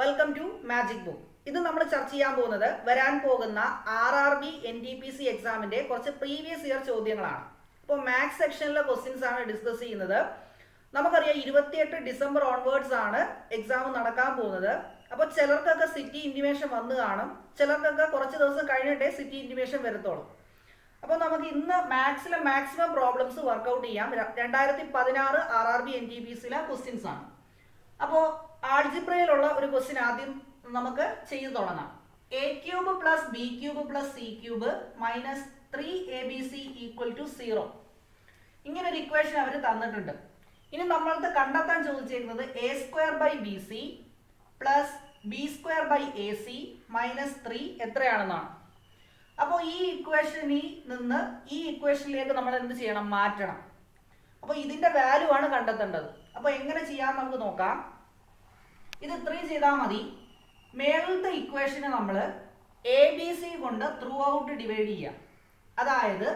Welcome to magic book. ഇത് നമ്മൾ ചർച്ച ചെയ്യാൻ പോകുന്നത് വരാൻ പോകുന്ന RRB NTPC എക്സാമിന്റെ കുറച്ച് പ്രീവിയസ് ഇയർ ചോദ്യങ്ങളാണ്. അപ്പോൾ മാത്സ് സെക്ഷനിലെ ക്വസ്റ്റ്യൻസ് ആണ് ഡിസ്കസ് ചെയ്യുന്നത്. നമുക്കറിയാം 28 ഡിസംബർ ഓൺവേർഡ്സ് ആണ് എക്സാം നടക്കാൻ പോകുന്നത്. അപ്പോൾ ചിലർക്കൊക്കെ സിറ്റി ഇന്റിമേഷൻ വന്നു കാണും, ചിലർക്കൊക്കെ കുറച്ച് ദിവസം കഴിഞ്ഞിട്ടേ സിറ്റി ഇന്റിമേഷൻ വരത്തുള്ളൂ. അപ്പോൾ നമുക്ക് ഇന്ന് മാത്സിലെ മാക്സിമം പ്രോബ്ലംസ് വർക്കൗട്ട് ചെയ്യാം. 2016 RRB NTPCയിലെ ക്വസ്റ്റ്യൻസ് ആണ്. അപ്പോൾ ആൾജിബ്രയിലുള്ള ഒരു ക്വസ്റ്റ്യൻ ആദ്യം നമുക്ക് ചെയ്തു തുടങ്ങാം. a³ + b³ + c³ - 3abc = 0. ഇങ്ങനെ ഒരു ഇക്വേഷൻ അവർ തന്നിട്ടുണ്ട്. ഇനി നമ്മൾക്ക് കണ്ടെത്താൻ ചോദിച്ചിരിക്കുന്നത് a²/bc + b²/ac - 3 എത്രയാണെന്നാണ്. അപ്പോൾ ഈ ഇക്വേഷനിൽ നിന്ന് ഈ ഇക്വേഷനിലേക്ക് നമ്മൾ എന്ത് ചെയ്യണം? മാറ്റണം. അപ്പോൾ ഇതിന്റെ വാല്യൂ ആണ് കണ്ടെത്തേണ്ടത്. അപ്പോൾ എങ്ങനെ ചെയ്യാൻ നമുക്ക് നോക്കാം. ഇത് ഇത്രയും ചെയ്താൽ മതി. മേളത്തെ ഇക്വേഷനെ നമ്മൾ ABC കൊണ്ട് ത്രൂ ഔട്ട് ഡിവൈഡ് ചെയ്യുക. അതായത്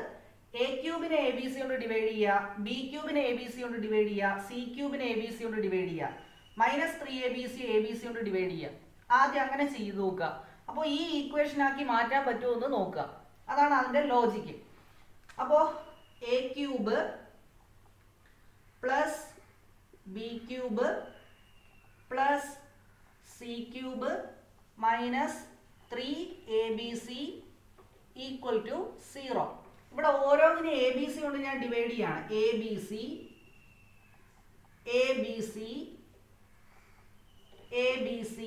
a³ ABC കൊണ്ട് ഡിവൈഡ് ചെയ്യുക, b³ ABC കൊണ്ട് ഡിവൈഡ് ചെയ്യുക, c³ ABC കൊണ്ട് ഡിവൈഡ് ചെയ്യുക, -3abc ABC കൊണ്ട് ഡിവൈഡ് ചെയ്യുക. ആദ്യം അങ്ങനെ ചെയ്ത് നോക്കുക. അപ്പോൾ ഈ ഇക്വേഷൻ ആക്കി മാറ്റാൻ പറ്റുമോ എന്ന് നോക്കുക. അതാണ് അതിന്റെ ലോജിക്ക്. അപ്പോൾ a³ + b³ + c³ - 3abc = 0. ഇവിടെ ഓരോന്നിനും ABC കൊണ്ട് ഞാൻ ഡിവൈഡ് ചെയ്യാണ്. ABC ABC ABC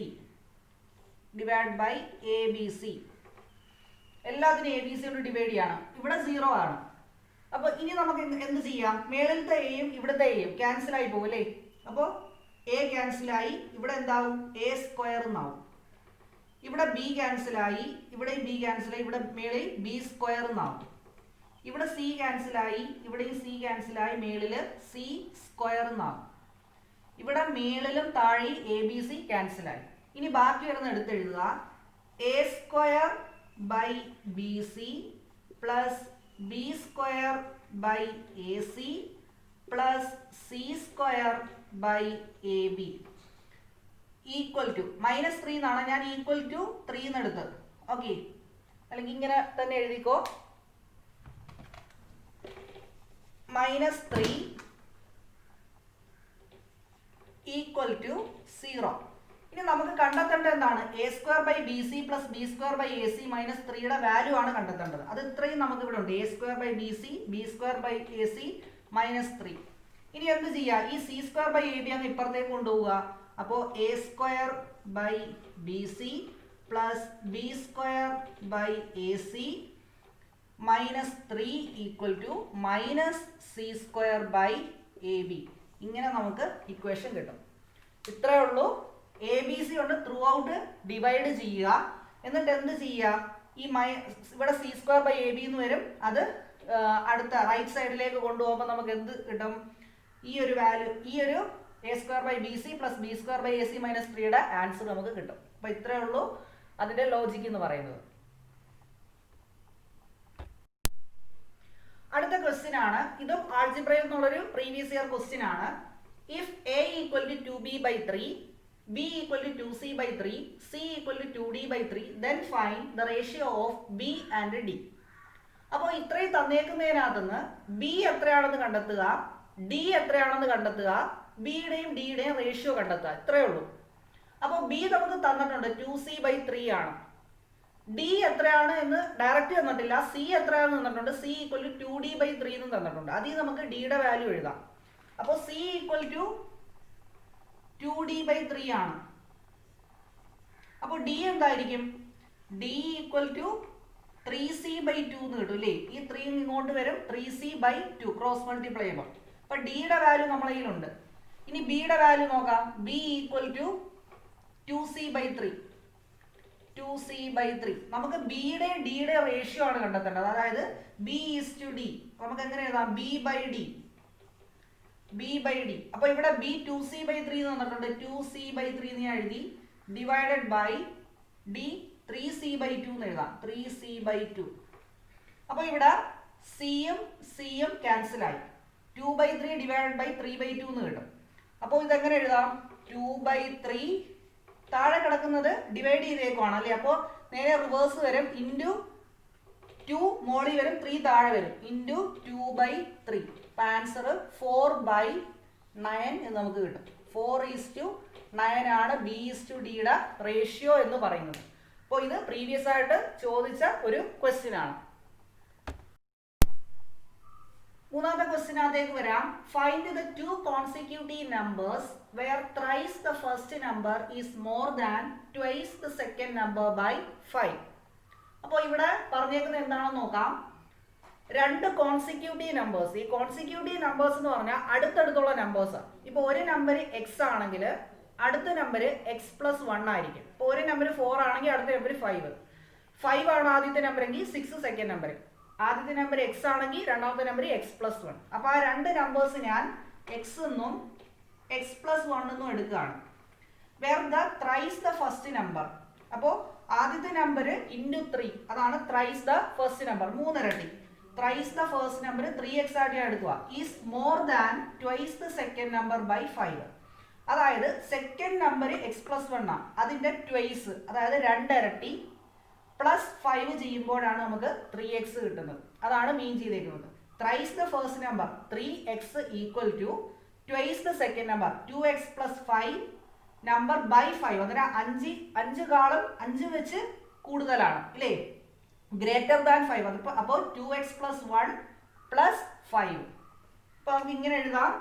divide by ABC. എല്ലാത്തിനും ABC കൊണ്ട് ഡിവൈഡ് ചെയ്യണം. ഇവിടെ 0 ആണ്. അപ്പൊ ഇനി നമുക്ക് എന്ത് ചെയ്യാം? മേളിലത്തെ എയും ഇവിടുത്തെ എയും ക്യാൻസൽ ആയി പോകും അല്ലേ? അപ്പോൾ a ക്യാൻസൽ ആയി, ഇവിടെ എന്താവും? a² എന്നാവും. ഇവിടെ b ക്യാൻസൽ ആയി, ഇവിടെയും b ക്യാൻസൽ ആയി, ഇവിടെ മേളിൽ b² എന്നാവും. ഇവിടെ c ക്യാൻസൽ ആയി, ഇവിടെയും c ക്യാൻസൽ ആയി, മേളില് c² എന്നാവും. ഇവിടെ മേളിലും താഴെ ABC ക്യാൻസൽ ആയി. ഇനി ബാക്കി വരുന്ന എടുത്തെഴുതുക. a²/bc + b²/ac + c²/ab = -3 എന്നാണ് ഞാൻ =3 എന്ന് എടുത്തത്. ഓക്കെ, അല്ലെങ്കിൽ ഇങ്ങനെ തന്നെ എഴുതിക്കോ. -3 = 0. ഇനി നമുക്ക് കണ്ടെത്തേണ്ടത് എന്താണ്? a²/bc + b²/ac - 3യുടെ വാല്യൂ ആണ് കണ്ടെത്തേണ്ടത്. അത് ഇത്രയും നമുക്ക് ഇവിടെ ഉണ്ട്. a²/bc b²/ac - 3. ഇനി എന്ത് ചെയ്യുക? ഈ c²/ab അങ്ങ് ഇപ്പുറത്തേക്ക് കൊണ്ടുപോവുക. അപ്പോൾ a²/bc + b²/ac - 3 = -c²/ab. ഇങ്ങനെ നമുക്ക് ഇക്വേഷൻ കിട്ടും. ഇത്രയേ ഉള്ളൂ. ABC കൊണ്ട് ത്രൂ ഔട്ട് ഡിവൈഡ് ചെയ്യുക. എന്നിട്ട് എന്ത് ചെയ്യുക? ഈ ഇവിടെ c²/ab എന്ന് വരും. അത് അടുത്ത റൈറ്റ് സൈഡിലേക്ക് കൊണ്ടുപോകുമ്പോൾ നമുക്ക് എന്ത് കിട്ടും? ഈ ഒരു വാല്യൂ, ഈ ഒരു a²/bc + b²/ac - 3യുടെ ആൻസർ നമുക്ക് കിട്ടും. അപ്പൊ ഇത്രയേ ഉള്ളൂ അതിന്റെ ലോജിക്ക് എന്ന് പറയുന്നത്. അടുത്ത ക്വസ്റ്റ്യൻ ആണ്. ഇതും ആൾജിബ്രയിൽ നിന്നുള്ളൊരു പ്രീവിയസ് ഇയർ ക്വസ്റ്റ്യൻ ആണ്. If a = 2b/3, b = 2c/3, c = 2d/3, then find the ratio of b and d. അപ്പോൾ ഇത്രയും തന്നേക്കുന്നതിനകത്തുനിന്ന് b എത്രയാണെന്ന് കണ്ടെത്തുക, d എത്രയാണെന്ന് കണ്ടെത്തുക, ബിയുടെയും ഡിയുടെയും റേഷ്യോ കണ്ടെത്തുക. ഇത്രയേ ഉള്ളൂ. അപ്പോൾ b നമുക്ക് തന്നിട്ടുണ്ട് 2c/3 ആണ്. d എത്രയാണ് എന്ന് ഡയറക്റ്റ് തന്നിട്ടില്ല. c എത്രയാണെന്ന് തന്നിട്ടുണ്ട്. c = 2d/3 എന്ന് തന്നിട്ടുണ്ട്. അതിൽ നമുക്ക് ഡിയുടെ വാല്യൂ എഴുതാം. അപ്പോൾ c = 2d/3 ആണ്. അപ്പോൾ d എന്തായിരിക്കും? d = 3c/2 എന്ന് കിട്ടും അല്ലേ? ഈ 3 ഇങ്ങോട്ട് വരും. 3c/2 ക്രോസ് മൾട്ടിപ്ലൈ ചെയ്യുമ്പോൾ. അപ്പൊ ഡിയുടെ വാല്യൂ നമ്മളെ കയ്യിലുണ്ട്. ഇനി ബിയുടെ വാല്യൂ നോക്കാം. b = 2c/3. 2c/3. നമുക്ക് ബിയുടെ ഡിയുടെ റേഷ്യോ ആണ് കണ്ടെത്തേണ്ടത്. അതായത് b/d. നമുക്ക് എങ്ങനെ എഴുതാം? b/d. b/d. അപ്പൊ ഇവിടെ b 2c/3 എന്ന് തന്നിട്ടുണ്ട്. 2c/3 എന്ന് ഞാൻ എഴുതി. ഡിവൈഡഡ് ബൈ d 3c/2 എന്ന് എഴുതാം. 3c/2. അപ്പൊ ഇവിടെ സിയും സിയും ക്യാൻസൽ ആയി. 2/3 ഡിവൈഡഡ് ബൈ 3/2 എന്ന് കിട്ടും. അപ്പോൾ ഇതെങ്ങനെ എഴുതാം? 2/3 താഴെ കിടക്കുന്നത് ഡിവൈഡ് ചെയ്തേക്കുവാണ് അല്ലേ. അപ്പോൾ നേരെ റിവേഴ്സ് വരും. ഇൻറ്റു 2 മോളി വരും, 3 താഴെ വരും. ഇൻറ്റു 2/3. അപ്പം ആൻസർ 4/9 എന്ന് നമുക്ക് കിട്ടും. 4:9 ആണ് B/Dയുടെ റേഷ്യോ എന്ന് പറയുന്നത്. അപ്പോൾ ഇത് പ്രീവിയസ് ആയിട്ട് ചോദിച്ച ഒരു ക്വസ്റ്റ്യൻ ആണ്. മൂന്നാമത്തെ ക്വസ്റ്റ്യനകത്തേക്ക് വരാം. Find the 2 consecutive numbers where thrice the first number is more than twice the second number by 5. അപ്പോൾ ഇവിടെ പറഞ്ഞേക്കുന്നത് എന്താണെന്ന് നോക്കാം. 2 കോൺസിക്യൂട്ടീവ് നമ്പേഴ്സ്. ഈ കോൺസിക്യൂട്ടീവ് നമ്പേഴ്സ് എന്ന് പറഞ്ഞാൽ അടുത്തടുത്തുള്ള നമ്പേഴ്സാണ്. ഇപ്പോൾ ഒരു നമ്പർ എക്സ് ആണെങ്കിൽ അടുത്ത നമ്പർ x+1 ആയിരിക്കും. ഇപ്പോൾ ഒരു നമ്പർ 4 ആണെങ്കിൽ അടുത്ത നമ്പർ 5 ആണ് ആദ്യത്തെ നമ്പർ എങ്കിൽ 6 സെക്കൻഡ് നമ്പർ. ആദ്യത്തെ നമ്പർ എക്സ് ആണെങ്കിൽ രണ്ടാമത്തെ നമ്പർ x+1. അപ്പോൾ ആ രണ്ട് നമ്പേഴ്സ് ഞാൻ എക്സ് എന്നും x+1 എന്നും എടുക്കുകയാണ്. Where the thrice the first number. അപ്പോൾ ആദ്യത്തെ നമ്പർ ഇൻറ്റു 3 അതാണ് ത്രൈസ് ദ ഫസ്റ്റ് നമ്പർ, 3 ഇരട്ടി. Thrice the first number 3x ആയിട്ട് ഞാൻ എടുക്കുക. Is more than twice the second number by 5. അതായത് സെക്കൻഡ് നമ്പർ x+1 ആണ്, അതിൻ്റെ ട്വൈസ് അതായത് 2 ഇരട്ടി പ്ലസ് 5 ചെയ്യുമ്പോഴാണ് നമുക്ക് 3x കിട്ടുന്നത്. അതാണ് മീൻ ചെയ്തേക്കുന്നത്. Thrice the first number 3x equal to twice the second number 2x + 5 number by 5. അതിന് 5 കാളും 5 വെച്ച് കൂടുതലാണ് അല്ലേ, ഗ്രേറ്റർ ദാൻ 5. അപ്പോൾ 2x + 1 + 5. അപ്പോൾ നമുക്ക് ഇങ്ങനെ എഴുതാം.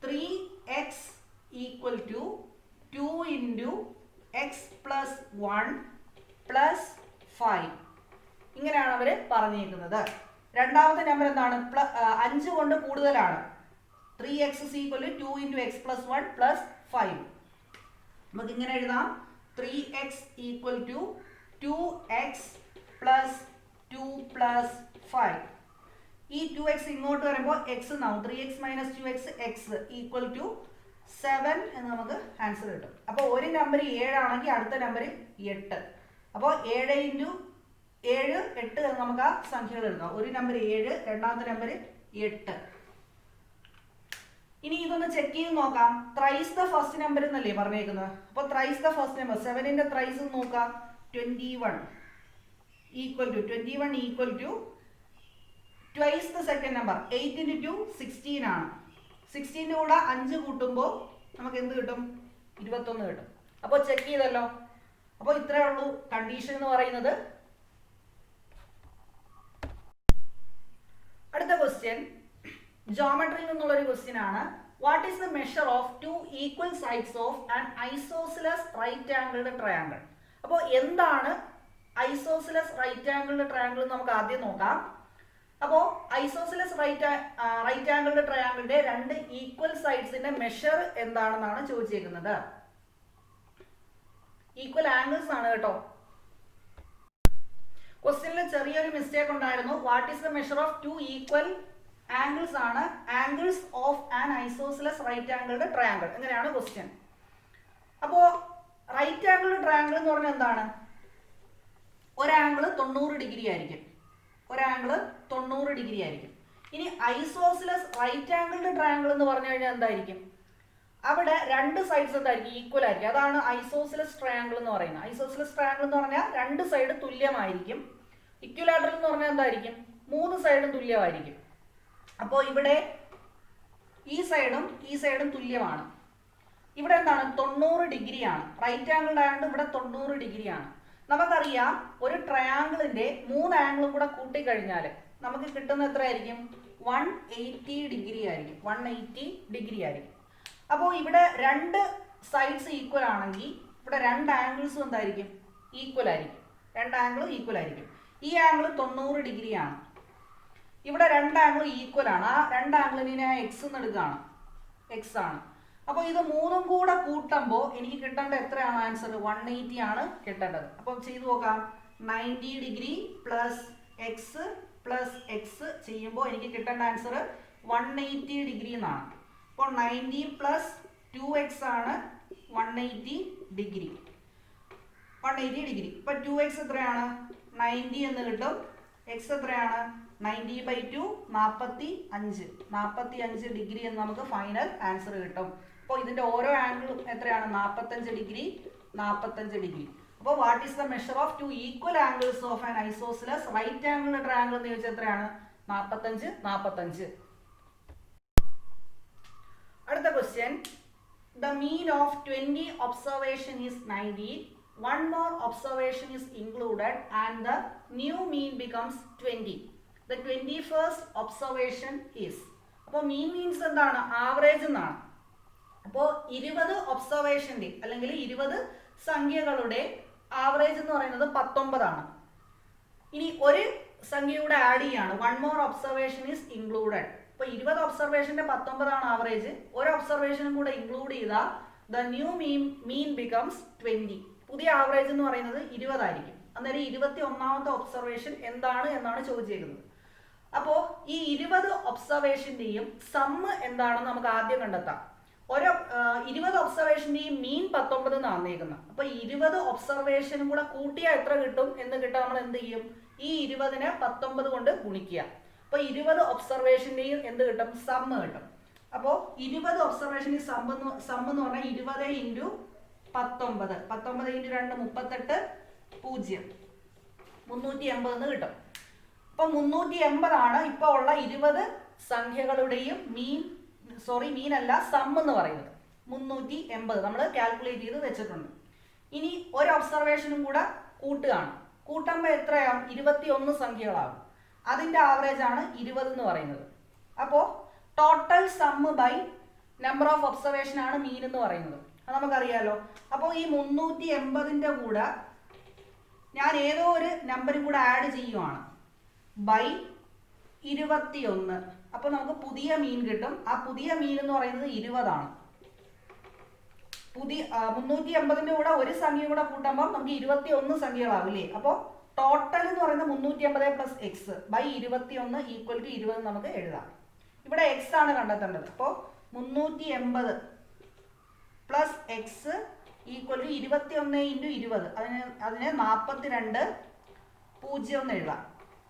3x equal to 2 × x + 1 + 5. ഇങ്ങനെയാണ് അവർ പറഞ്ഞിരിക്കുന്നത്. രണ്ടാമത്തെ നമ്പർ എന്താണ്? 5 കൊണ്ട് കൂടുതലാണ്. 3x = 2 × x + 1 + 5. നമുക്ക് ഇങ്ങനെ എഴുതാം. 3x equal to 2x + 2 + 5. ഈ 2x ഇങ്ങോട്ട് വരുമ്പോൾ x എന്നാവും. 3x - 2x x equal to 7 എന്ന് നമുക്ക് ആൻസർ കിട്ടും. അപ്പോൾ ഒരു നമ്പർ 7 ആണെങ്കിൽ അടുത്ത നമ്പർ 8. അപ്പോൾ 7 × 7 8 എന്ന് നമുക്ക് ആ സംഖ്യകൾ എഴുതാം. ഒരു നമ്പർ 7, രണ്ടാമത്തെ നമ്പർ 8. ഇനി ഇതൊന്ന് ചെക്ക് ചെയ്ത് നോക്കാം. ത്രൈസ് ദ ഫസ്റ്റ് നമ്പർ എന്നല്ലേ പറഞ്ഞേക്കുന്നത്. അപ്പോൾ ത്രൈസ് ദ ഫസ്റ്റ് നമ്പർ 7ന്റെ ത്രൈസ് നോക്കാം. 21 equal to twice the second number 8 × 2 16 ആണ്. 16ന്റെ കൂടെ 5 കൂട്ടുമ്പോൾ നമുക്ക് എന്ത് കിട്ടും? 21 കിട്ടും. അപ്പോൾ ചെക്ക് ചെയ്തല്ലോ. അപ്പോൾ ഇത്രയേ ഉള്ളൂ കണ്ടീഷൻ എന്ന് പറയുന്നത്. അടുത്ത ക്വസ്റ്റ്യൻ ജോമെട്രിയിൽ നിന്നുള്ളൊരു ക്വസ്റ്റ്യൻ ആണ്. What is the measure of 2 equal sides of an isosceles right angled triangle. അപ്പോൾ എന്താണ് ഐസോസിലസ് റൈറ്റ് ആംഗിൾഡ് ട്രയാങ്കിൾ എന്ന് നമുക്ക് ആദ്യം നോക്കാം. അപ്പോൾ ഐസോസിലസ് റൈറ്റ് ആംഗിൾഡ് ട്രയാങ്കിളിന്റെ 2 ഈക്വൽ സൈഡ്സിന്റെ മെഷർ എന്താണെന്നാണ് ചോദിച്ചേക്കുന്നത്. ഈക്വൽ ആംഗിൾസ് ആണ് കേട്ടോ. ക്വസ്റ്റ്യനിൽ ചെറിയൊരു മിസ്റ്റേക്ക് ഉണ്ടായിരുന്നു. What is the measure of 2 equal angles ആണ്. Angles of an isosceles right angled triangle എങ്ങനെയാണ് ക്വസ്റ്റ്യൻ. അപ്പോൾ റൈറ്റ് ആംഗിൾഡ് ട്രയാങ്കിൾ എന്ന് പറഞ്ഞാൽ എന്താണ്? ഒരാംഗിൾ 90 ഡിഗ്രി ആയിരിക്കും. ഇനി ഐസോസിലസ് റൈറ്റ് ആംഗിൾഡ് ട്രയാങ്കിൾ എന്ന് പറഞ്ഞു കഴിഞ്ഞാൽ എന്തായിരിക്കും? അവിടെ 2 സൈഡ്സ് എന്തായിരിക്കും? ഈക്വൽ ആയിരിക്കും. അതാണ് ഐസോസിലസ് ട്രയാങ്കിൾ എന്ന് പറയുന്നത്. ഐസോസിലസ് ട്രയാങ്കിൾ എന്ന് പറഞ്ഞാൽ 2 സൈഡ് തുല്യമായിരിക്കും. ഇക്വിലാറ്ററൽ എന്ന് പറഞ്ഞാൽ എന്തായിരിക്കും? 3 സൈഡും തുല്യമായിരിക്കും. അപ്പോൾ ഇവിടെ ഈ സൈഡും തുല്യമാണ്. ഇവിടെ എന്താണ്? 90 ഡിഗ്രിയാണ്. റൈറ്റ് ആംഗിൾ ആയതുകൊണ്ട് ഇവിടെ 90 ഡിഗ്രിയാണ്. നമുക്കറിയാം ഒരു ട്രയാങ്കിളിന്റെ 3 ആംഗിളും കൂടെ കൂട്ടിക്കഴിഞ്ഞാൽ നമുക്ക് കിട്ടുന്ന എത്രയായിരിക്കും? 180 ഡിഗ്രി ആയിരിക്കും. 180 ഡിഗ്രി ആയിരിക്കും. അപ്പോൾ ഇവിടെ 2 സൈഡ്സ് ഈക്വൽ ആണെങ്കിൽ ഇവിടെ 2 ആംഗിൾസും എന്തായിരിക്കും? ഈക്വൽ ആയിരിക്കും. 2 ആംഗിളും ഈക്വൽ ആയിരിക്കും. ഈ ആംഗിൾ 90 ഡിഗ്രിയാണ്. ഇവിടെ 2 ആംഗിൾ ഈക്വൽ ആണ്. ആ 2 ആംഗിളിനെ ഞാൻ എക്സ് എന്ന് എടുക്കുകയാണ്. എക്സ് ആണ്. അപ്പോൾ ഇത് 3ഉം കൂടെ കൂട്ടുമ്പോൾ എനിക്ക് കിട്ടേണ്ട എത്രയാണ് ആൻസർ? 180 ആണ് കിട്ടേണ്ടത്. അപ്പോൾ ചെയ്തു നോക്കാം. 90 ഡിഗ്രി പ്ലസ് എക്സ് ചെയ്യുമ്പോൾ എനിക്ക് കിട്ടേണ്ട ആൻസർ 180 ഡിഗ്രി എന്നാണ്. അപ്പോൾ 90 + 2x ആണ് 180 ഡിഗ്രി. ഇപ്പോൾ 2x എത്രയാണ്? 90 എന്ന് കിട്ടും. എക്സ് എത്രയാണ്? 90/2 45 ഡിഗ്രി എന്ന് നമുക്ക് ഫൈനൽ ആൻസർ കിട്ടും. അപ്പോൾ ഇതിന്റെ ഓരോ ആംഗിളും എത്രയാണ്? 45 ഡിഗ്രി 45 ഡിഗ്രി. അപ്പോൾ what is the measure of two equal angles of an isosceles right angle triangle എന്ന് ചോദിച്ചാൽ എത്രയാണ്? 45 45. അടുത്ത question, the mean of 20 observation is 90. One more observation is included and the new mean becomes 20. The 21st observation is. അപ്പോൾ മീൻ means എന്താണ്? Average എന്നാണ്. അപ്പോൾ 20 ഒബ്സർവേഷൻ്റെ അല്ലെങ്കിൽ 20 സംഖ്യകളുടെ ആവറേജ് എന്ന് പറയുന്നത് 19 ആണ്. ഇനി ഒരു സംഖ്യയുടെ ആഡ് ചെയ്യാണ്. One more observation is included. അപ്പോൾ 20 ഒബ്സർവേഷന്റെ 19 ആണ് ആവറേജ്. ഒരു ഒബ്സർവേഷനും കൂടെ ഇൻക്ലൂഡ് ചെയ്താൽ ദ ന്യൂ മീൻ ബിക്കംസ് 20. പുതിയ ആവറേജ് എന്ന് പറയുന്നത് 20 ആയിരിക്കും. അന്നേരം 21ാമത്തെ ഒബ്സർവേഷൻ എന്താണ് എന്നാണ് ചോദിച്ചേക്കുന്നത്. അപ്പോൾ ഈ 20 ഒബ്സർവേഷന്റെയും സമ്മ് എന്താണെന്ന് നമുക്ക് ആദ്യം കണ്ടെത്താം. 20 ഒബ്സർവേഷന്റെയും മീൻ 19 എന്നാണ് തന്നേക്കുന്നത്. അപ്പൊ 20 ഒബ്സർവേഷനും കൂടെ കൂട്ടിയാൽ എത്ര കിട്ടും എന്ന് കിട്ടാൻ നമ്മൾ എന്ത് ചെയ്യും? ഈ 20നെ 19 കൊണ്ട് ഗുണിക്കുക. അപ്പൊ 20 ഒബ്സർവേഷന്റെയും എന്ത് കിട്ടും? സമ്മ് കിട്ടും. അപ്പോൾ 20 ഒബ്സർവേഷന്റെ സമ്മ് എന്ന് പറഞ്ഞാൽ 20 ഇൻറ്റു 19 19 ഇൻറ്റു 2 38 0 380 എന്ന് കിട്ടും. അപ്പൊ 380 ആണ് ഇപ്പൊ ഉള്ള 20 സംഖ്യകളുടെയും മീൻ അല്ല സം എന്ന് പറയുന്നത്. 380 നമ്മൾ കാൽക്കുലേറ്റ് ചെയ്ത് വെച്ചിട്ടുണ്ട്. ഇനി ഒരു ഒബ്സർവേഷനും കൂടെ കൂട്ടുകയാണ്. കൂട്ടുമ്പോൾ എത്രയാവും? 21 സംഖ്യകളാകും. അതിന്റെ ആവറേജ് ആണ് 20 എന്ന് പറയുന്നത്. അപ്പോൾ total sum by number of observation ആണ് മീൻ എന്ന് പറയുന്നത്. അത് നമുക്കറിയാലോ. അപ്പോൾ ഈ 380ന്റെ കൂടെ ഞാൻ ഏതോ ഒരു നമ്പറും കൂടെ ആഡ് ചെയ്യുവാണ്. ബൈ 21. അപ്പൊ നമുക്ക് പുതിയ മീൻ കിട്ടും. ആ പുതിയ മീൻ എന്ന് പറയുന്നത് 20 ആണ്. 380ന്റെ കൂടെ ഒരു സംഖ്യ കൂടെ കൂട്ടുമ്പോൾ നമുക്ക് 21 സംഖ്യകളാവില്ലേ. അപ്പോൾ ടോട്ടൽ എന്ന് പറയുന്നത് 380 plus x by 21 equal to 20 നമുക്ക് എഴുതാം. ഇവിടെ എക്സ് ആണ് കണ്ടെത്തേണ്ടത്. അപ്പോൾ 380 plus x equal to 21 into 20. അതിന് 42 0 എന്ന് എഴുതാം.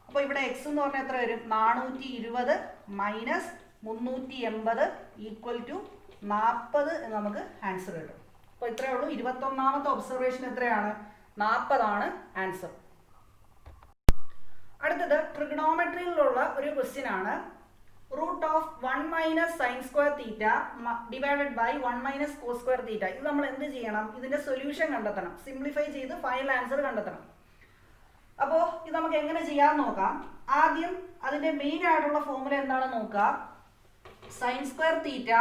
അപ്പോൾ ഇവിടെ എക്സ് എന്ന് പറഞ്ഞാൽ എത്ര വരും? 420 മൈനസ് 380 ഈക്വൽ ടു 40 എന്ന് നമുക്ക് ആൻസർ കിട്ടും. അപ്പോൾ ഇത്രയേ ഉള്ളൂ. 21ാമത്തെ ഒബ്സർവേഷൻ എത്രയാണ്? 40 ആണ് ആൻസർ. അടുത്തത് ട്രിഗണോമെട്രിയിലുള്ള ഒരു ക്വസ്റ്റ്യൻ ആണ്. Root of 1 minus sine square theta divided by 1 minus cos square theta. ഇത് നമ്മൾ എന്ത് ചെയ്യണം? ഇതിന്റെ സൊല്യൂഷൻ കണ്ടെത്തണം. സിംപ്ലിഫൈ ചെയ്ത് ഫൈനൽ ആൻസർ കണ്ടെത്തണം. അപ്പോൾ ഇത് നമുക്ക് എങ്ങനെ ചെയ്യാമെന്ന് നോക്കാം. ആദ്യം അതിന്റെ മെയിൻ ആയിട്ടുള്ള ഫോർമുല എന്താണെന്ന് നോക്കാം. Sine square theta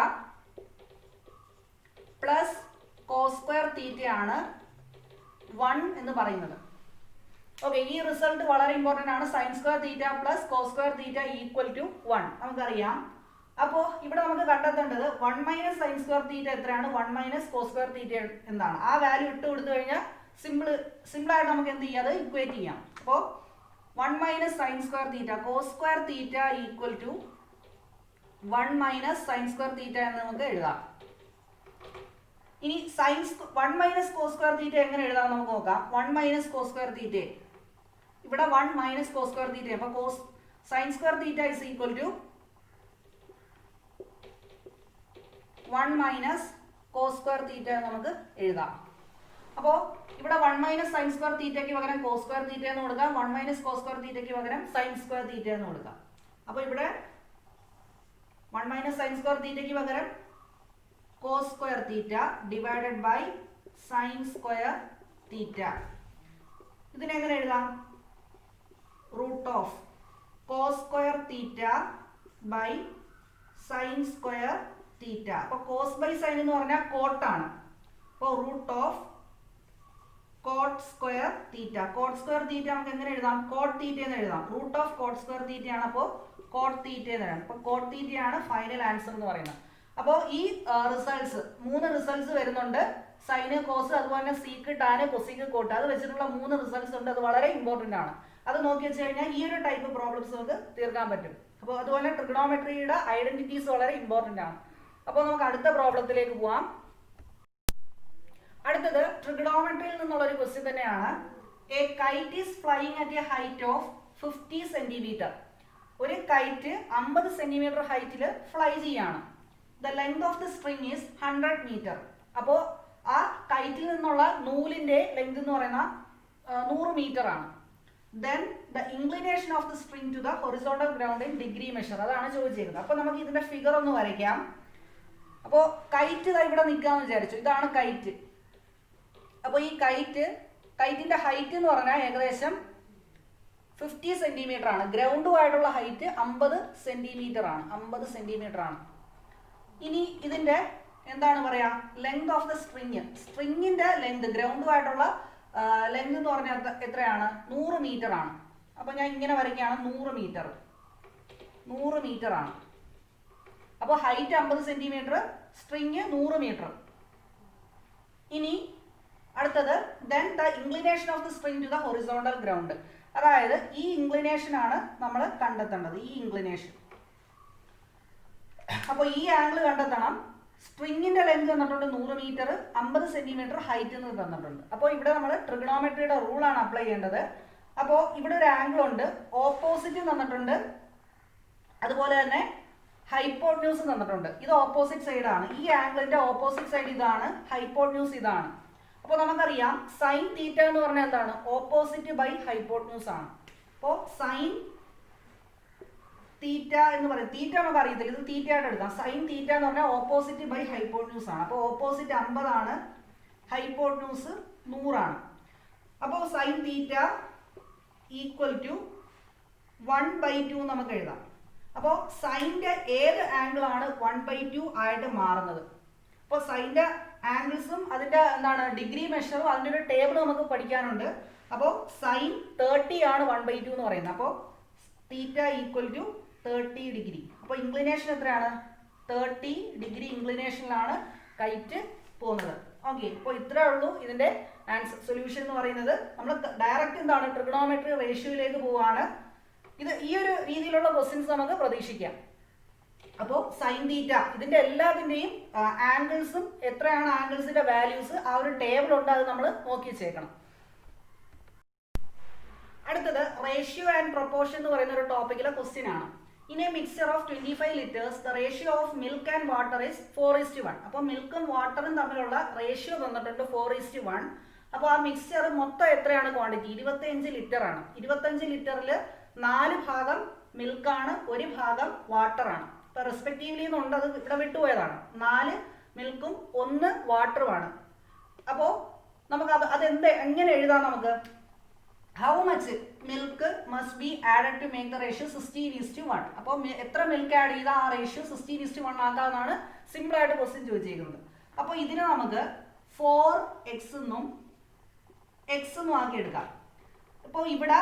plus cos square theta ആണ് 1 എന്ന് പറയുന്നത്. ഓക്കെ, ഈ റിസൾട്ട് വളരെ ഇമ്പോർട്ടന്റ് ആണ്. Sine square theta plus cos square theta equal to 1 നമുക്കറിയാം. അപ്പോൾ ഇവിടെ നമുക്ക് കണ്ടെത്തേണ്ടത് 1 മൈനസ് സൈൻ സ്ക്വയർ തീറ്റ എത്രയാണ്? 1 മൈനസ് കോസ് സ്ക്വയർ തീറ്റ എന്താണ്? ആ വാല്യൂ ഇട്ട് കൊടുത്തു കഴിഞ്ഞാൽ സിമ്പിൾ ആയിട്ട് നമുക്ക് എന്ത് ചെയ്യാം? അത് ഇക്വേറ്റ് ചെയ്യാം. അപ്പോൾ 1 minus sine square theta cos square theta equal to 1 minus sine square theta എന്ന് നമുക്ക് എഴുതാം. ഇനി 1 മൈനസ് കോസ് സ്ക്വയർ തീറ്റ എങ്ങനെ എഴുതാം നമുക്ക് നോക്കാം. 1 മൈനസ് കോസ് സ്ക്വയർ തീറ്റ ഇവിടെ 1 മൈനസ് കോസ് സ്ക്വയർ തീറ്റ. അപ്പോൾ sine square theta is equal to 1 minus cos square theta നമുക്ക് എഴുതാം. അപ്പോൾ ഇവിടെ 1 മൈനസ് സൈൻ സ്ക്വയർ തീറ്റയ്ക്ക് പകരം കോസ് സ്ക്വയർ തീറ്റ എന്ന് കൊടുക്കാം. 1 മൈനസ് കോസ് സ്ക്വയർ തീറ്റയ്ക്ക് പകരം സൈൻ സ്ക്വയർ തീറ്റ എന്ന് കൊടുക്കാം. അപ്പോൾ ഇവിടെ 1 മൈനസ് സൈൻ സ്ക്വയർ തീറ്റയ്ക്ക് പകരം cos square theta divided by sine square theta. ഇതിനെങ്ങനെ എഴുതാം? Root of cos square theta by sine square theta. അപ്പോൾ കോസ് ബൈ സൈൻ എന്ന് പറഞ്ഞാൽ കോട്ടാണ്. അപ്പോൾ root of cot square theta. Cot square theta നമുക്ക് എങ്ങനെ എഴുതാം? കോട്ട് തീറ്റ എന്ന് എഴുതാം. Root of cot square theta ആണ്. അപ്പോൾ കോട്ട് തീറ്റ എന്ന് എഴുതാം. അപ്പോൾ കോട്ട് തീറ്റയാണ് ഫൈനൽ ആൻസർ എന്ന് പറയുന്നത്. അപ്പോൾ ഈ റിസൾട്ട്സ് 3 റിസൾട്ട്സ് വരുന്നുണ്ട്. സൈന്, കോസ്, അതുപോലെ തന്നെ സീക്ക്, ടാന്, കൊസിക്ക്, കോട്ട്. അത് വെച്ചിട്ടുള്ള 3 റിസൾട്ട്സ് ഉണ്ട്. അത് വളരെ ഇമ്പോർട്ടന്റ് ആണ്. അത് നോക്കി വെച്ച് കഴിഞ്ഞാൽ ഈ ഒരു ടൈപ്പ് പ്രോബ്ലംസ് നമുക്ക് തീർക്കാൻ പറ്റും. അപ്പോൾ അതുപോലെ ട്രിഗണോമെട്രിയുടെ ഐഡന്റിറ്റീസ് വളരെ ഇമ്പോർട്ടന്റ് ആണ്. അപ്പോൾ നമുക്ക് അടുത്ത പ്രോബ്ലത്തിലേക്ക് പോവാം. അടുത്തത് ട്രിഗണോമെട്രിയിൽ നിന്നുള്ള ഒരു ക്വസ്റ്റ്യൻ തന്നെയാണ്. A kite is flying at a height of 50 centimetre. ഒരു കൈറ്റ് 50 സെന്റിമീറ്റർ ഹൈറ്റിൽ ഫ്ലൈ ചെയ്യാണ്. The length of the string is 100 metre. അപ്പോൾ ആ ഹൈറ്റിൽ നിന്നുള്ള നൂലിന്റെ ലെങ്ത് എന്ന് പറയുന്ന 100 മീറ്റർ ആണ്. Then the inclination of the string to the horizontal ground in degree measure, അതാണ് ചോദിച്ചിരിക്കുന്നത്. അപ്പൊ നമുക്ക് ഇതിന്റെ ഫിഗർ ഒന്ന് വരയ്ക്കാം. അപ്പോൾ കൈറ്റ് ഇവിടെ നിൽക്കാന്ന് വിചാരിച്ചു, ഇതാണ് കൈറ്റ്. അപ്പോൾ ഈ കൈറ്റിന്റെ ഹൈറ്റ് എന്ന് പറഞ്ഞാൽ ഏകദേശം 50 സെന്റിമീറ്റർ ആണ്. ഗ്രൗണ്ടുമായിട്ടുള്ള ഹൈറ്റ് 50 സെന്റിമീറ്റർ ആണ്. 50 സെന്റിമീറ്റർ ആണ്. ഇനി ഇതിന്റെ എന്താണ് പറയാ, ലെങ്ത് ഓഫ് ദ സ്ട്രിങ്ങിന്റെ ലെങ്ത്, ഗ്രൗണ്ടുമായിട്ടുള്ള ലെങ്ത് എന്ന് പറഞ്ഞാൽ എത്രയാണ്? 100 മീറ്റർ ആണ്. അപ്പൊ ഞാൻ ഇങ്ങനെ വരയ്ക്കുകയാണ്, 100 മീറ്റർ ആണ്. അപ്പോൾ ഹൈറ്റ് 50 സെന്റിമീറ്റർ, സ്ട്രിങ് 100 മീറ്റർ. ഇനി അടുത്തത് then the inclination of the string to the horizontal ground, അതായത് ഈ ഇൻക്ലിനേഷൻ ആണ് നമ്മൾ കണ്ടെത്തേണ്ടത്, ഈ ഇൻക്ലിനേഷൻ. അപ്പോൾ ഈ ആംഗിൾ കണ്ടെത്തണം. സ്ട്രിങ്ങിന്റെ ലെങ്ത് തന്നിട്ടുണ്ട് 100 മീറ്റർ, 50 സെന്റിമീറ്റർ ഹൈറ്റ് എന്ന് തന്നിട്ടുണ്ട്. അപ്പോൾ ഇവിടെ നമ്മൾ ട്രിഗണോമെട്രിയുടെ റൂളാണ് അപ്ലൈ ചെയ്യേണ്ടത്. അപ്പോൾ ഇവിടെ ഒരു ആംഗിൾ ഉണ്ട്, ഓപ്പോസിറ്റ് തന്നിട്ടുണ്ട്, അതുപോലെ തന്നെ ഹൈപ്പോട്ന്യൂസ് തന്നിട്ടുണ്ട്. ഇത് ഓപ്പോസിറ്റ് സൈഡ് ആണ്. ഈ ആംഗിളിന്റെ ഓപ്പോസിറ്റ് സൈഡ് ഇതാണ്, ഹൈപ്പോട്ന്യൂസ് ഇതാണ്. അപ്പോൾ നമുക്കറിയാം സൈൻ തീറ്റ എന്ന് പറഞ്ഞാൽ എന്താണ്? ഓപ്പോസിറ്റ് ബൈ ഹൈപ്പോട്ന്യൂസ് ആണ്. അപ്പോൾ സൈൻ തീറ്റ എന്ന് പറയും, തീറ്റ നമുക്ക് അറിയത്തില്ല, ഇത് തീറ്റ ആയിട്ട് എടുക്കാം. സൈൻ തീറ്റ എന്ന് പറഞ്ഞാൽ ഓപ്പോസിറ്റ് ബൈ ഹൈപ്പോട്ന്യൂസ് ആണ്. അപ്പോൾ ഓപ്പോസിറ്റ് 50 ആണ്, ഹൈപ്പോട്ന്യൂസ് 100 ആണ്. അപ്പോൾ സൈൻ തീറ്റ ഈക്വൽ ടു 1/2 നമുക്ക് എഴുതാം. അപ്പോൾ സൈൻ്റെ ഏത് ആംഗിൾ ആണ് 1/2 ആയിട്ട് മാറുന്നത്? അപ്പോൾ സൈൻ്റെ ആംഗിൾസും അതിൻ്റെ എന്താണ് ഡിഗ്രി മെഷറും അതിൻ്റെ ഒരു ടേബിൾ നമുക്ക് പഠിക്കാനുണ്ട്. അപ്പോൾ സൈൻ 30 ആണ് 1/2 എന്ന് പറയുന്നത്. അപ്പോൾ തീറ്റ ഈക്വൽ ടു 30 ഡിഗ്രി. അപ്പോൾ ഇൻക്ലിനേഷൻ എത്രയാണ്? 30 ഡിഗ്രി ഇൻക്ലിനേഷനിലാണ് കൈറ്റ് പോകുന്നത്. ഓക്കെ, അപ്പോൾ ഇത്രേ ഉള്ളൂ ഇതിൻ്റെ ആൻസർ സൊല്യൂഷൻ എന്ന് പറയുന്നത്. നമ്മൾ ഡയറക്റ്റ് എന്താണ് ട്രിഗണോമെട്രി റേഷ്യോയിലേക്ക് പോവുകയാണ്. ഇത് ഈ ഒരു രീതിയിലുള്ള ക്വസ്റ്റ്യൻസ് നമുക്ക് പ്രതീക്ഷിക്കാം. അപ്പോൾ സൈൻ തീറ്റ ഇതിന്റെ എല്ലാത്തിന്റെയും ആംഗിൾസും എത്രയാണ് ആംഗിൾസിന്റെ വാല്യൂസ് ആ ഒരു ടേബിൾ ഉണ്ട്, അത് നമ്മൾ നോക്കി വെച്ചേക്കണം. അടുത്തത് റേഷ്യോ ആൻഡ് പ്രൊപ്പോർഷൻ എന്ന് പറയുന്ന ഒരു ടോപ്പിക്കിലെ ക്വസ്റ്റ്യൻ ആണ്. In A mixture of 25 litres the ratio of milk and water is 4:1. അപ്പോൾ മിൽക്കും വാട്ടറും തമ്മിലുള്ള റേഷ്യോ തന്നിട്ടുണ്ട് 4:1. അപ്പോൾ ആ മിക്സ്ചർ മൊത്തം എത്രയാണ് ക്വാണ്ടിറ്റി? 25 ലിറ്റർ ആണ്. 25 ലിറ്ററിൽ 4 ഭാഗം മിൽക്കാണ്, 1 ഭാഗം വാട്ടറാണ്. ഇപ്പൊ റെസ്പെക്റ്റീവ്ലി എന്നുണ്ട്, അത് ഇവിടെ വിട്ടുപോയതാണ്. 4 മിൽക്കും 1 വാട്ടറുമാണ്. അപ്പോൾ നമുക്ക് അതെന്ത് എങ്ങനെ എഴുതാം? നമുക്ക് how much milk must be added to make the ratio 16:1. അപ്പോൾ എത്ര മിൽക്ക് ആഡ് ചെയ്താൽ ആ റേഷ്യോ 16:1 ആക്കാമെന്നാണ് സിമ്പിൾ ആയിട്ട് ക്വസ്റ്റ്യൻ ചോദിച്ചിരിക്കുന്നത്. അപ്പോൾ ഇതിനെ നമുക്ക് 4x എന്നും x എന്നും ആക്കി എടുക്കാം. അപ്പോൾ ഇവിടെ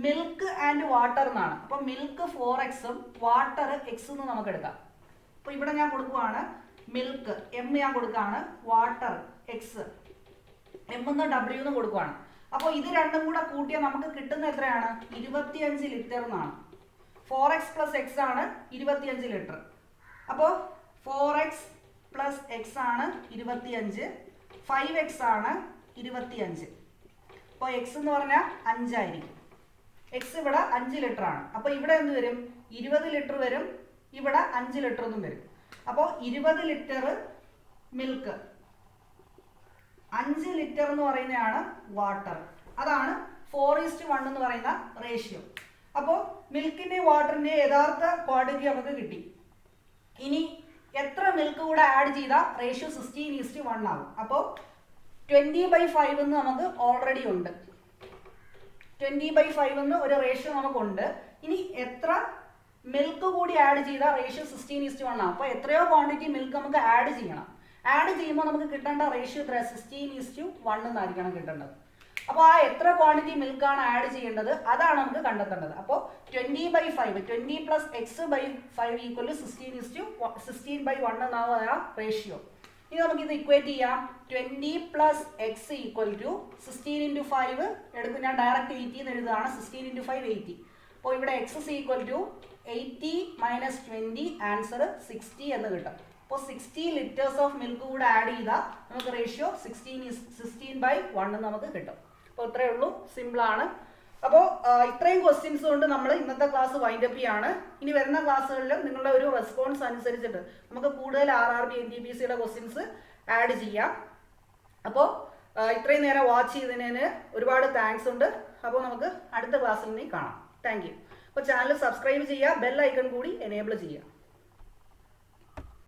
മിൽക്ക് ആൻഡ് വാട്ടർ എന്നാണ്. അപ്പോൾ മിൽക്ക് 4x വാട്ടർ x എന്ന് നമുക്ക് എടുക്കാം. അപ്പോൾ ഇവിടെ ഞാൻ കൊടുക്കുവാണ് മിൽക്ക് m ഞാൻ കൊടുക്കുകയാണ്, വാട്ടർ x m എന്ന് w എന്ന് കൊടുക്കുവാണ്. അപ്പോൾ ഇത് രണ്ടും കൂടെ കൂട്ടിയാൽ നമുക്ക് കിട്ടുന്ന എത്രയാണ്? 25 ലിറ്റർ എന്നാണ്. 4x + x ആണ് 25 ലിറ്റർ. അപ്പോൾ 4x + x ആണ് 25, 5x ആണ് 25. അപ്പോൾ x എന്ന് പറഞ്ഞാൽ 5 ആയിരിക്കും. x ഇവിടെ 5 ലിറ്റർ ആണ്. അപ്പോൾ ഇവിടെ എന്ത് വരും? 20 ലിറ്റർ വരും, ഇവിടെ 5 ലിറ്റർ എന്നും വരും. അപ്പോൾ 20 ലിറ്റർ മിൽക്ക്, 5 ലിറ്റർ എന്ന് പറയുന്നതാണ് വാട്ടർ. അതാണ് 4:1 എന്ന് പറയുന്ന റേഷ്യോ. അപ്പോൾ മിൽക്കിന്റെ വാട്ടറിന്റെ യഥാർത്ഥ ക്വാണ്ടിറ്റി നമുക്ക് കിട്ടി. ഇനി എത്ര മിൽക്ക് കൂടെ ആഡ് ചെയ്താൽ റേഷ്യോ 16:1 ആകും? അപ്പോൾ 20/5 എന്ന് നമുക്ക് ഓൾറെഡി ഉണ്ട്. 20/5 എന്ന് ഒരു റേഷ്യോ നമുക്കുണ്ട്. ഇനി എത്ര മിൽക്ക് കൂടി ആഡ് ചെയ്താൽ റേഷ്യോ 16:1 ആകും? അപ്പോൾ എത്രയോ ക്വാണ്ടിറ്റി മിൽക്ക് നമുക്ക് ആഡ് ചെയ്യണം. ആഡ് ചെയ്യുമ്പോൾ നമുക്ക് കിട്ടേണ്ട റേഷ്യോ എത്ര? 16:1 എന്നായിരിക്കണം കിട്ടേണ്ടത്. അപ്പോൾ ആ എത്ര ക്വാണ്ടിറ്റി മിൽക്കാണ് ആഡ് ചെയ്യേണ്ടത് അതാണ് നമുക്ക് കണ്ടെത്തേണ്ടത്. അപ്പോൾ 20/5, 20 + x/5 = 16/1 എന്നാണ് റേഷ്യോ. ഇനി നമുക്ക് ഇത് ഇക്വേറ്റ് ചെയ്യാം. 20 + x = 16 × 5 എടുക്കും. ഞാൻ ഡയറക്റ്റ് 80 എന്ന് എഴുതുകയാണ്. 16 × 5 80. അപ്പോൾ ഇവിടെ x = 80 - 20, ആൻസർ 60 എന്ന് കിട്ടും. അപ്പോൾ 60 ലിറ്റേഴ്സ് ഓഫ് മിൽക്ക് കൂടെ ആഡ് ചെയ്താൽ നമുക്ക് റേഷ്യോ 16/1 നമുക്ക് കിട്ടും. അപ്പോൾ ഇത്രയേ ഉള്ളൂ, സിമ്പിളാണ്. അപ്പോൾ ഇത്രയും ക്വസ്റ്റ്യൻസ് കൊണ്ട് നമ്മൾ ഇന്നത്തെ ക്ലാസ് വൈൻഡപ്പ് ചെയ്യാണ്. ഇനി വരുന്ന ക്ലാസ്സുകളിലും നിങ്ങളുടെ ഒരു റെസ്പോൺസ് അനുസരിച്ചിട്ട് നമുക്ക് കൂടുതൽ RRB NTPC ക്വസ്റ്റ്യൻസ് ആഡ് ചെയ്യാം. അപ്പോൾ ഇത്രയും നേരം വാച്ച് ചെയ്തതിന് ഒരുപാട് താങ്ക്സ് ഉണ്ട്. അപ്പോൾ നമുക്ക് അടുത്ത ക്ലാസ്സിൽ കാണാം. Thank you. അപ്പോൾ ചാനൽ സബ്സ്ക്രൈബ് ചെയ്യുക, ബെൽ ഐക്കൺ കൂടി എനേബിൾ ചെയ്യുക.